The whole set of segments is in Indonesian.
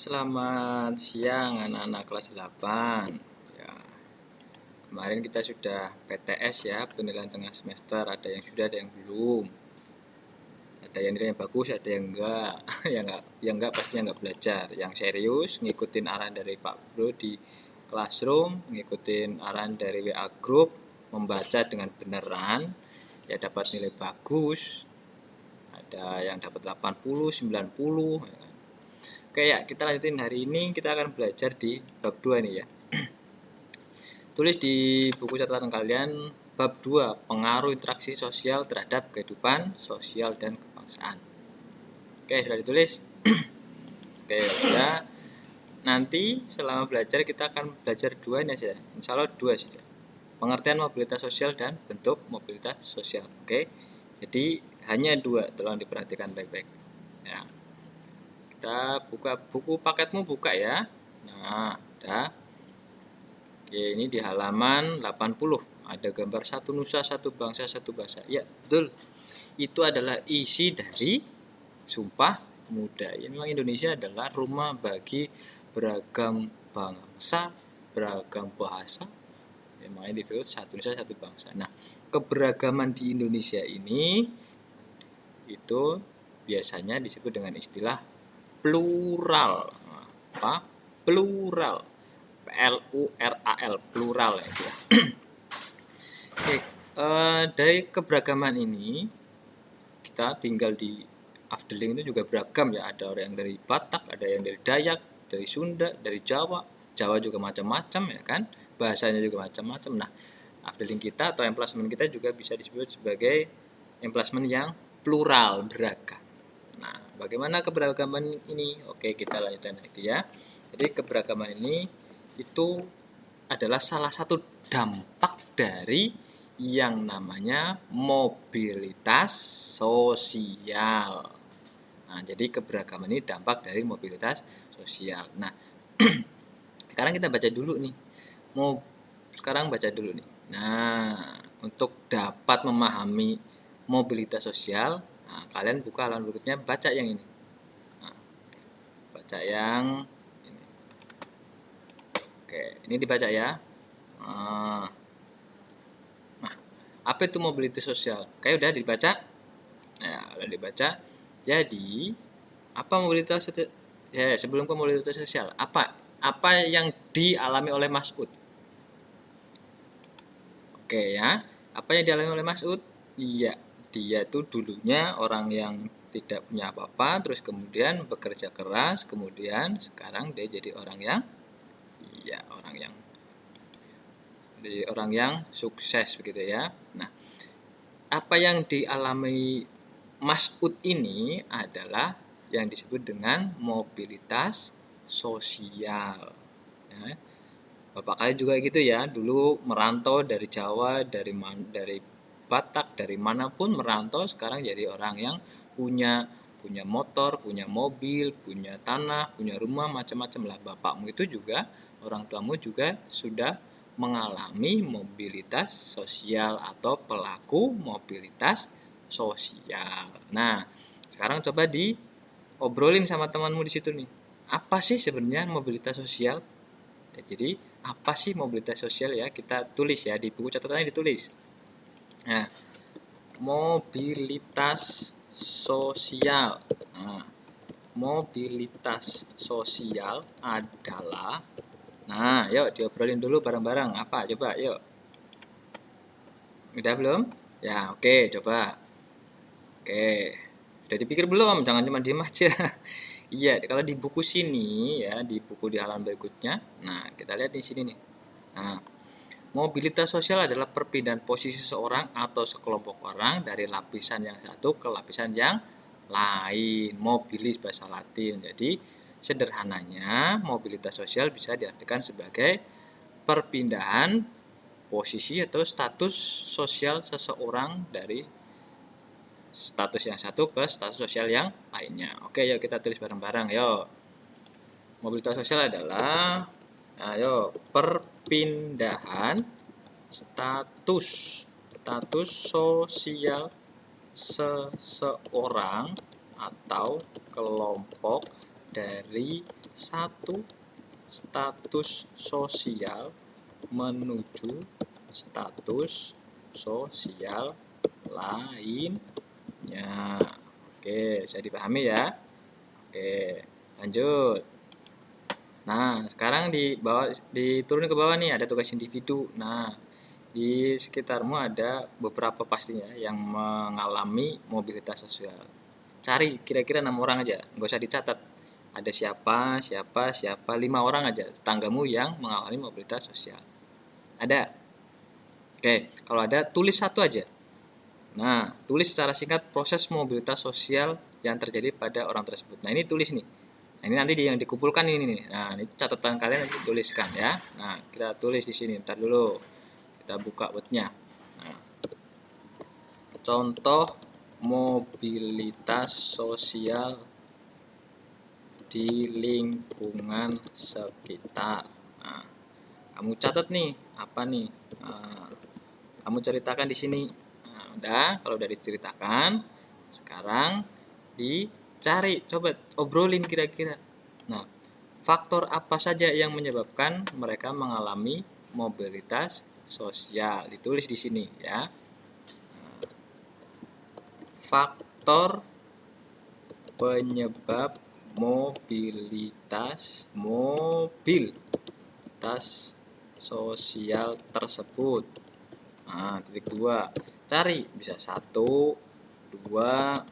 Selamat siang anak-anak kelas 8. Ya, kemarin kita sudah PTS ya, penilaian tengah semester. Ada yang sudah, ada yang belum. Ada yang nilainya bagus, ada yang enggak. yang enggak pastinya enggak belajar. Yang serius ngikutin arahan dari Pak Bro di classroom, ngikutin arahan dari WA group, membaca dengan beneran, ya dapat nilai bagus. Ada yang dapat 80, 90, ya kan. Oke ya, kita lanjutin hari ini. Kita akan belajar di bab 2 nih ya. Tulis di buku catatan kalian bab 2, pengaruh interaksi sosial terhadap kehidupan sosial dan kebangsaan. Oke, sudah ditulis? Oke, sudah. Nanti selama belajar kita akan belajar 2 ini saja. Insya Allah 2 saja. Pengertian mobilitas sosial dan bentuk mobilitas sosial. Oke. Jadi hanya 2, tolong diperhatikan baik-baik. Ya. Kita buka buku paketmu, buka ya. Nah, udah. Oke, ini di halaman 80. Ada gambar satu nusa, satu bangsa, satu bahasa. Ya, betul. Itu adalah isi dari Sumpah Pemuda. Ini memang Indonesia adalah rumah bagi beragam bangsa, beragam bahasa. Memangnya disebut satu nusa, satu bangsa. Nah, keberagaman di Indonesia ini itu biasanya disebut dengan istilah plural. Apa? Plural. Plural, plural ya. Oke, dari keberagaman ini kita tinggal di Afdeling itu juga beragam ya. Ada orang yang dari Batak, ada yang dari Dayak, dari Sunda, dari Jawa. Jawa juga macam-macam ya kan. Bahasanya juga macam-macam. Nah, Afdeling kita atau emplasmen kita juga bisa disebut sebagai emplasmen yang plural, beragam. Nah, bagaimana keberagaman ini? Oke, kita lanjutkan lagi ya. Jadi keberagaman ini itu adalah salah satu dampak dari yang namanya mobilitas sosial. Nah, jadi keberagaman ini dampak dari mobilitas sosial. Nah, sekarang kita baca dulu nih. Sekarang baca dulu nih. Nah, untuk dapat memahami mobilitas sosial, nah, kalian buka halaman berikutnya, baca yang ini. Nah, baca yang ini. Oke, ini dibaca ya. Nah, apa itu mobilitas sosial? Kayak udah dibaca? Ya, udah dibaca. Jadi, apa mobilitas sosial? Ya, sebelum ke mobilitas sosial, apa yang dialami oleh Mas Ud? Oke ya, apa yang dialami oleh Mas Ud? Iya, dia tuh dulunya orang yang tidak punya apa-apa, terus kemudian bekerja keras, kemudian sekarang dia jadi orang yang, iya, orang yang sukses begitu ya. Nah, apa yang dialami Mas Ud ini adalah yang disebut dengan mobilitas sosial. Ya. Bapak kalian juga gitu ya, dulu merantau dari Jawa, dari Batak, dari manapun merantau, sekarang jadi orang yang punya motor, punya mobil, punya tanah, punya rumah, macam-macam lah. Bapakmu itu juga, orang tuamu juga sudah mengalami mobilitas sosial atau pelaku mobilitas sosial. Nah, sekarang coba diobrolin sama temanmu di situ nih. Apa sih sebenarnya mobilitas sosial? Ya, jadi apa sih mobilitas sosial ya? Kita tulis ya di buku catatannya, ditulis. Nah, mobilitas sosial. Nah, mobilitas sosial adalah, nah, yuk diobrolin dulu bareng-bareng. Apa? Coba, yuk. Udah belum? Ya, oke, coba. Oke. Udah dipikir belum? Jangan cuma diem aja. Iya, kalau di buku sini ya, di buku di halaman berikutnya. Nah, kita lihat di sini nih. Nah, mobilitas sosial adalah perpindahan posisi seseorang atau sekelompok orang dari lapisan yang satu ke lapisan yang lain. Mobilis bahasa Latin. Jadi, sederhananya mobilitas sosial bisa diartikan sebagai perpindahan posisi atau status sosial seseorang dari status yang satu ke status sosial yang lainnya. Oke, yuk kita tulis bareng-bareng. Yuk. Mobilitas sosial adalah, ayo, perpindahan status sosial seseorang atau kelompok dari satu status sosial menuju status sosial lainnya. Oke, bisa dipahami ya. Oke, lanjut. Nah, sekarang diturunin ke bawah nih, ada tugas individu. Nah, di sekitarmu ada beberapa pastinya yang mengalami mobilitas sosial. Cari kira-kira 6 orang aja, nggak usah dicatat. Ada siapa, 5 orang aja, tetanggamu yang mengalami mobilitas sosial. Ada? Oke, kalau ada, tulis satu aja. Nah, tulis secara singkat proses mobilitas sosial yang terjadi pada orang tersebut. Nah, ini tulis nih. Nah, ini nanti yang dikumpulkan ini nih. Nah, ini catatan kalian nanti tuliskan ya. Nah, kita tulis di sini. Ntar dulu. Kita buka wordnya. Nah, contoh mobilitas sosial di lingkungan sekitar. Nah, kamu catat nih, apa nih? Nah, kamu ceritakan di sini. Nah, udah, kalau udah diceritakan, sekarang dicari, coba obrolin kira-kira. Nah, faktor apa saja yang menyebabkan mereka mengalami mobilitas sosial? Ditulis di sini ya. Faktor penyebab mobilitas sosial tersebut. Nah, titik 2. Cari bisa 1, 2,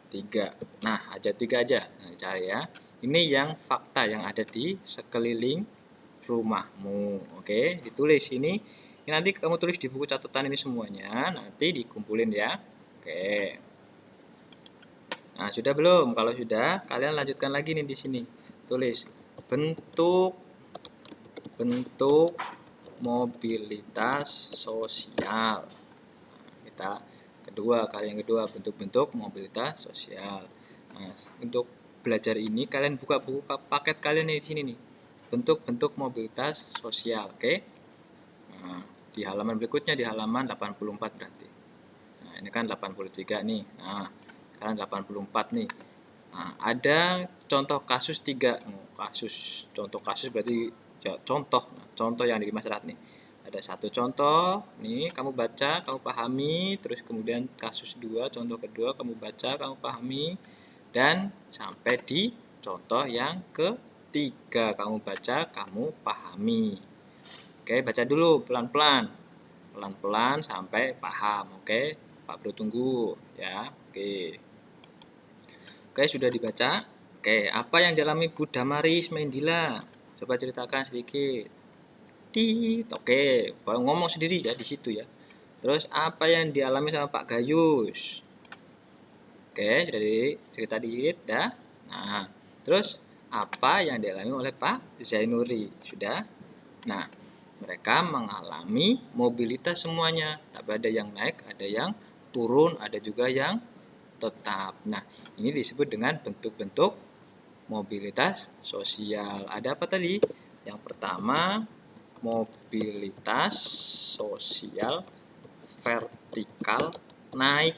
3. Nah, aja 3 aja. Nah, cari ya. Ini yang fakta yang ada di sekeliling rumahmu. Oke, ditulis ini. Ini nanti kamu tulis di buku catatan ini semuanya, nanti dikumpulin ya. Oke. Nah, sudah belum? Kalau sudah, kalian lanjutkan lagi nih di sini. Tulis bentuk mobilitas sosial. Nah, kita kalian kedua bentuk-bentuk mobilitas sosial. Nah, untuk belajar ini kalian buka buku paket kalian di sini nih. Bentuk-bentuk mobilitas sosial, oke? Nah, di halaman berikutnya di halaman 84 berarti. Nah, ini kan 83 nih. Nah, sekarang 84 nih. Nah, ada contoh kasus 3. Contoh kasus berarti ya, contoh yang di masyarakat nih. Ada satu contoh, nih kamu baca, kamu pahami, terus kemudian kasus 2, contoh kedua kamu baca, kamu pahami, dan sampai di contoh yang ketiga kamu baca, kamu pahami. Oke, baca dulu pelan-pelan. Pelan-pelan sampai paham, oke? Pak Bro tunggu ya. Oke. Oke, sudah dibaca. Oke, apa yang dialami Bu Damaris Mendila? Coba ceritakan sedikit. Oke, baru ngomong sendiri ya di situ ya. Terus apa yang dialami sama Pak Gayus? Oke, sudah cerita dikit dah. Nah, terus apa yang dialami oleh Pak Zainuri? Sudah. Nah, mereka mengalami mobilitas semuanya. Tapi ada yang naik, ada yang turun, ada juga yang tetap. Nah, ini disebut dengan bentuk-bentuk mobilitas sosial. Ada apa tadi? Yang pertama, mobilitas sosial vertikal naik.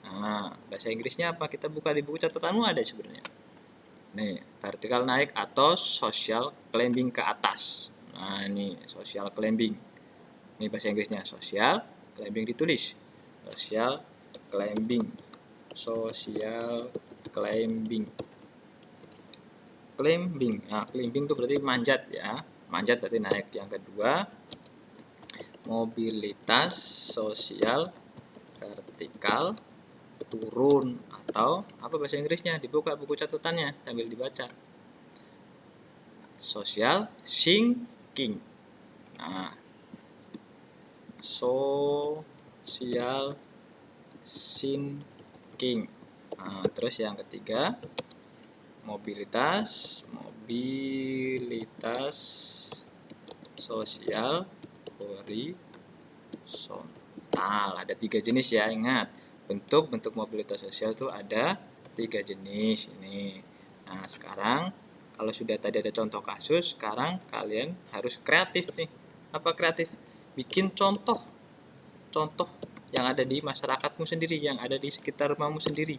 Nah, bahasa Inggrisnya apa? Kita buka di buku catatanmu ada sebenarnya. Nih, vertikal naik atau social climbing ke atas. Nah, ini social climbing. Ini bahasa Inggrisnya social climbing ditulis. Social climbing. Social climbing. Nah, climbing itu berarti manjat ya. Manjat berarti naik. Yang kedua, mobilitas sosial vertikal turun atau apa bahasa Inggrisnya? Dibuka buku catatannya sambil dibaca. Social sinking. Nah, social sinking. Nah, terus yang ketiga, mobilitas sosial horizontal. Ada 3 jenis ya, ingat. Bentuk mobilitas sosial itu ada 3 jenis ini. Nah, sekarang kalau sudah tadi ada contoh kasus, sekarang kalian harus kreatif nih. Apa kreatif? Bikin contoh yang ada di masyarakatmu sendiri, yang ada di sekitar rumahmu sendiri,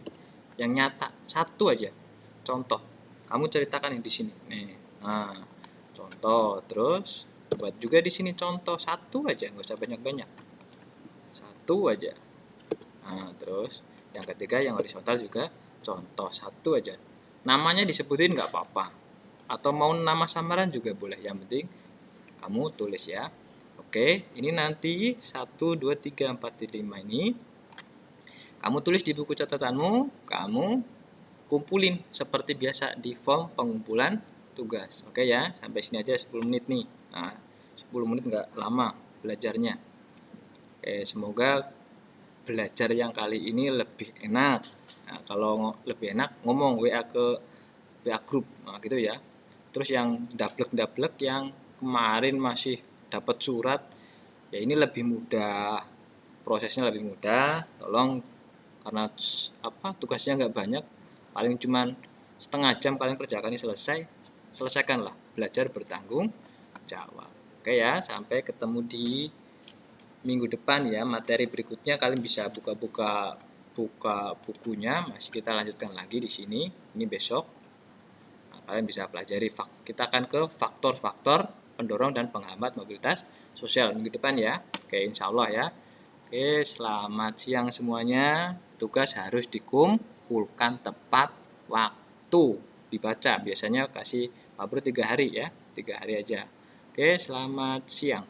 yang nyata, satu aja contoh. kamu ceritakan yang di sini. Nih, nah, contoh. Terus buat juga di sini contoh satu aja, nggak usah banyak-banyak. Satu aja. Nah, terus yang ketiga yang horizontal juga contoh satu aja. Namanya disebutin nggak apa-apa. Atau mau nama samaran juga boleh. Yang penting kamu tulis ya. Oke, ini nanti 1, 2, 3, 4, 5 ini kamu tulis di buku catatanmu, kamu kumpulin seperti biasa di form pengumpulan tugas. Oke ya, sampai sini aja 10 menit nih. Nah, 10 menit nggak lama belajarnya. Oke, semoga belajar yang kali ini lebih enak. Nah, kalau lebih enak ngomong WA ke WA grup, nah, gitu ya. Terus yang dablek-dablek yang kemarin masih dapat surat, ya ini lebih mudah, prosesnya lebih mudah. Tolong karena tugasnya nggak banyak, paling cuman setengah jam kalian kerjakan ini selesai, selesaikanlah, belajar bertanggung jawab. Oke ya, sampai ketemu di minggu depan ya, materi berikutnya kalian bisa buka bukunya, masih kita lanjutkan lagi di sini. Ini besok. Nah, kalian bisa pelajari kita akan ke faktor-faktor pendorong dan penghambat mobilitas sosial minggu depan ya. Oke, insya Allah ya. Oke, selamat siang semuanya. Tugas harus dikumpulkan tepat waktu dibaca. Biasanya kasih Pak Bro 3 hari ya, 3 hari aja. Oke, selamat siang.